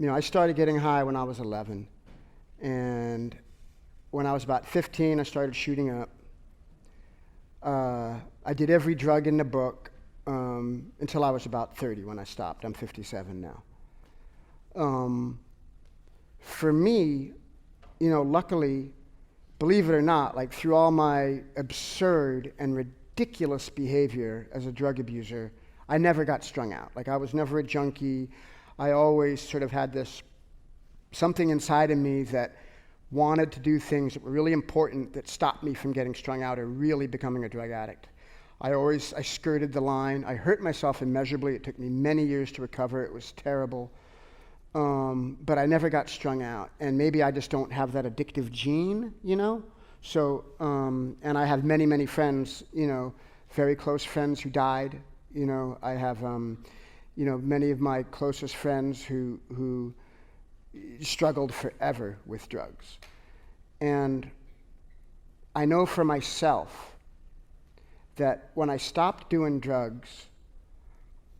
I started getting high when I was 11. And when I was about 15, I started shooting up. I did every drug in the book until I was about 30 when I stopped. I'm 57 now. For me, luckily, believe it or not, like through all my absurd and ridiculous behavior as a drug abuser, I never got strung out. Like I was never a junkie. I always sort of had this something inside of me that wanted to do things that were really important that stopped me from getting strung out or really becoming a drug addict. I skirted the line. I hurt myself immeasurably. It took me many years to recover. It was terrible. But I never got strung out. And maybe I just don't have that addictive gene, So, and I have many, many friends, very close friends who died. I have, many of my closest friends who struggled forever with drugs. And I know for myself that when I stopped doing drugs,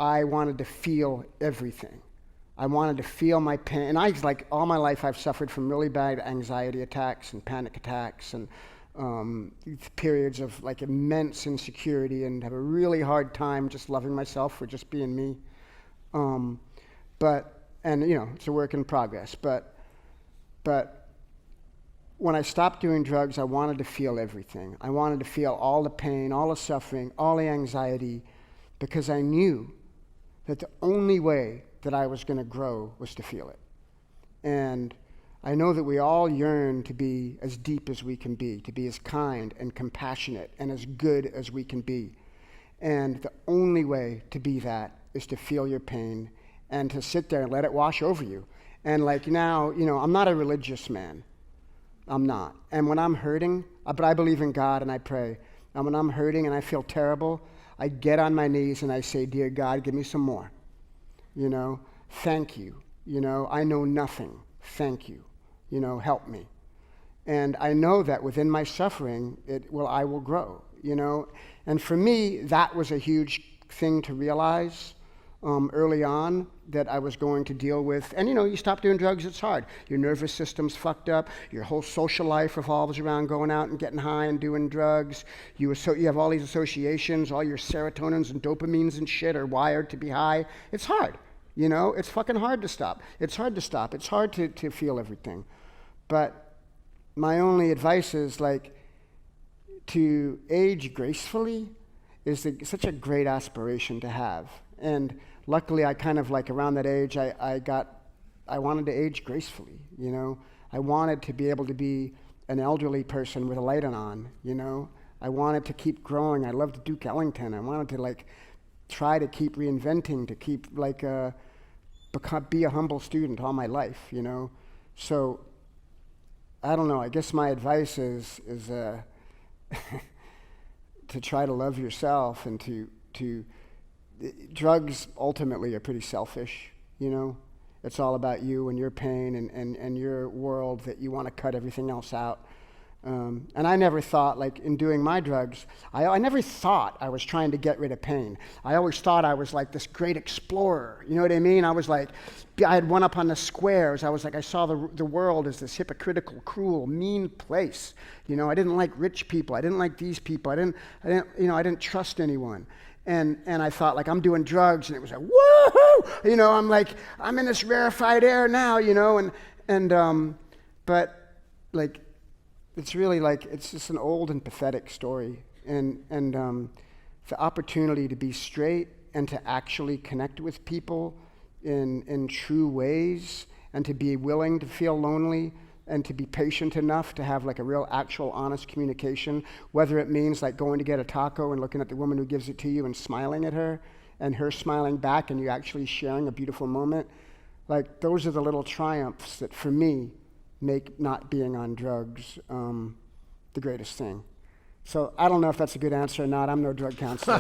I wanted to feel everything. I wanted to feel my pain. And all my life I've suffered from really bad anxiety attacks and panic attacks and periods of like immense insecurity and have a really hard time just loving myself for just being me. It's a work in progress. But when I stopped doing drugs, I wanted to feel everything. I wanted to feel all the pain, all the suffering, all the anxiety, because I knew that the only way that I was going to grow was to feel it. And I know that we all yearn to be as deep as we can be, to be as kind and compassionate and as good as we can be. And the only way to be that is to feel your pain and to sit there and let it wash over you. And like now, I'm not a religious man. I'm not. And when I'm hurting, but I believe in God and I pray. And when I'm hurting and I feel terrible, I get on my knees and I say, "Dear God, give me some more. Thank you. I know nothing. Thank you. Help me." And I know that within my suffering, I will grow, And for me, that was a huge thing to realize early on that I was going to deal with. And you stop doing drugs, it's hard. Your nervous system's fucked up. Your whole social life revolves around going out and getting high and doing drugs. You have all these associations, all your serotonins and dopamines and shit are wired to be high. It's hard, It's fucking hard to stop. It's hard to stop. It's hard to feel everything. But my only advice is to age gracefully is such a great aspiration to have. And luckily, I kind of around that age, I wanted to age gracefully, I wanted to be able to be an elderly person with a light on, I wanted to keep growing. I loved Duke Ellington. I wanted to try to keep reinventing, to keep be a humble student all my life, So I don't know. I guess my advice is to try to love yourself and to drugs ultimately are pretty selfish, It's all about you and your pain and your world that you want to cut everything else out. And I never thought, in doing my drugs, I never thought I was trying to get rid of pain. I always thought I was this great explorer. You know what I mean? I was I had one up on the squares. I was I saw the world as this hypocritical, cruel, mean place. I didn't like rich people. I didn't like these people. I didn't trust anyone. And I thought I'm doing drugs, and it was woohoo! I'm in this rarefied air now, but it's really it's just an old and pathetic story. And the opportunity to be straight and to actually connect with people in true ways and to be willing to feel lonely and to be patient enough to have a real actual honest communication, whether it means going to get a taco and looking at the woman who gives it to you and smiling at her and her smiling back and you actually sharing a beautiful moment. Those are the little triumphs that for me make not being on drugs the greatest thing. So I don't know if that's a good answer or not. I'm no drug counselor.